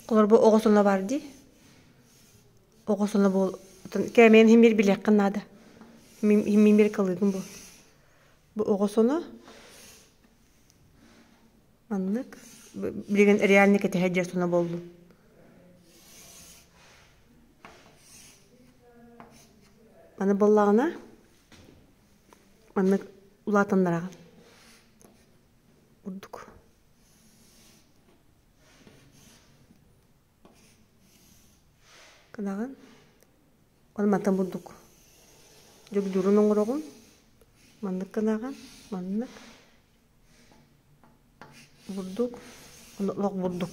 Kolor bu oğusuna vardı. Oğusuna bol. Kemen himir bilek kanadı. Himir kalıydım bu. Bu oğusuna anlık. Bilgen reallik eti heccer sona boldu. Bana bollağına anlık ulatanlara vurduk. Kanagan olmatan vurduk. Jog durun ongorogun. Manlık kanagan, manlık vurduk. Onluk vurduk.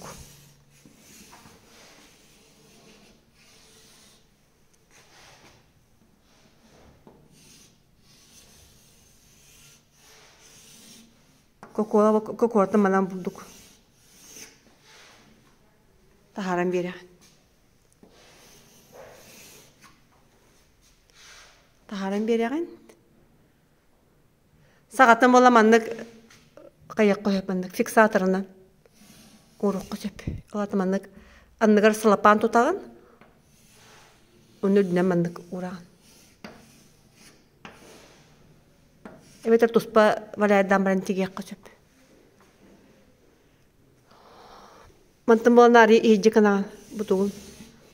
Kokoğatı malan bulduk. Taharan beri. Taharan beri. Sağatan bolamanlık kayak koyup fiksatöründen. Uğruq koyup. Olatmanlık anlıgar sılapan tutağın. Onu dinlemanlık uğrağın. Evet, tuspa valaydan baran tigek koyup. Mantım bolan arı iyice kana butuğun.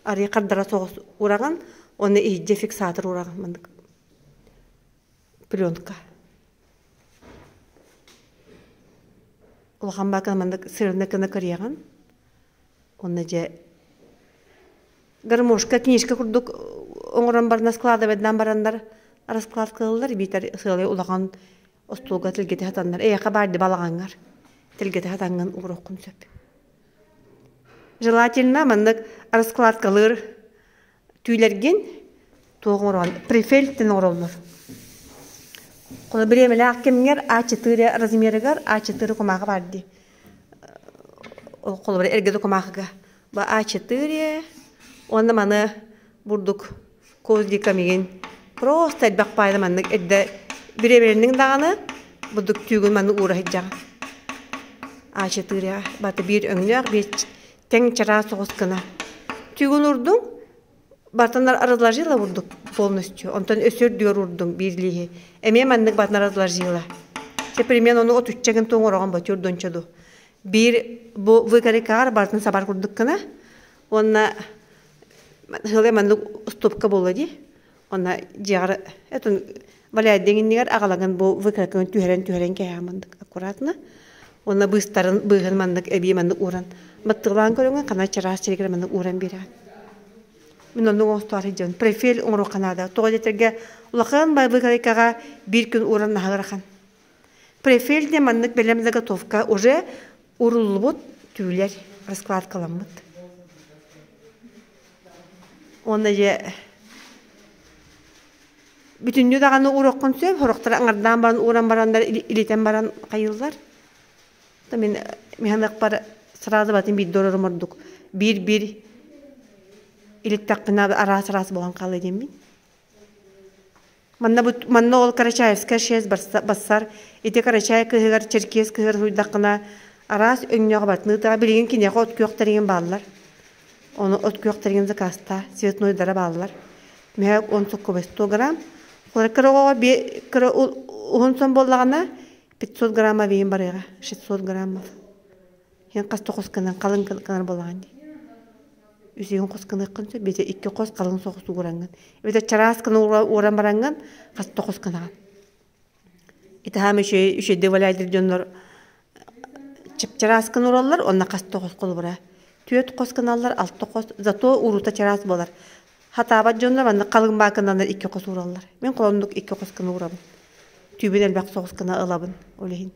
Arı kardara soğuz uğrağın. Onu iyice fiksatör uğrağın mandık. Plyonka. Улахан бакан мандык сырны кына кырыяган. Онна же гармошка книжка курдук оңорон барна складывайдан барандар расклад кылдылар битер сылы улахан остолга тилгете хатандар. Эяка барды балагаңар. Тилгете хатанган угроккун сөп. Желательно мандык расклад кылыр тüйлерген тоғорон префельтен оролнор. Кола биремеле аккемгер А4 размеригер А4 комага барды. Кола бир эргеде комага. Ба А4 онда маны бурдук коздика меген просто элбак пайда мандык эдде биремелеринин даганы бурдук түйгүн маны ура хеджа. А4 баты бир өңнөк бир тең чара соғыскына. Түйгүн урдуң Бартандар разложила вурдук полностью. Он тон өсөр дүйөр урдуң бирлиги. Эме мандык батна разложила. Теперь мен onu otutчагын тоңорогон батыр дончоду. Bir bu выкарикар бартын сабар курдук кына. Онна хыле мандык стопка болады. Онна жагыр этон валяй дегендер агалаган бу выкарикан түһәрен кәямандык аккуратно. Онна быстарын быгын мандык эби мандык уран. Маттыган көрөнгөн кана чарас чирегер мандык уран берет. Мен onu остары жон префил оңро канада. Тоғалетерге улахан байбыгарикага bir күн уран нахарахан. Префил де мандык белем заготовка уже урулбут тюйлер раскладкаламыт. Онда же бүтүндү даганы уроккон сөп, хороктар аңардан баран уран барандар илетен баран кайылдар. Мен механик бар сразу батын бир дорор мордук. Bir илеттакына арас болгон калы демин. Манна ол Карачаевская 6 бассар, эти Карачаев кыгыр Черкес кыгыр хуйдакына арас өңнөгө батны та билген кине от көктөрген баллар. Оны от көктөрген заказта цветной дара баллар. Мен 100 грамм. Колоркого бе он боллагана 500 грамма вейин барыга 600 грамм. Ен касты косканан калын калын болган. Үсеген қосқаны қынсы, бете 2 қос қалың соғысу көрәңген. Бете чарасканы оран бараңген, қасты қосқанаған. Еті хам үші девалайдыр жонлар чарасканы оралар, онна қасты қос қолы бұра. Түйет қосқаналар, 6 қос, зато урута чарас болар. Хатабат жонлар, онна қалың бақынандар 2 қос оралар. Мен қолымдық 2 қосқаны орабын. Түйбен әлбәқ соғысқаны ылабын, олейін.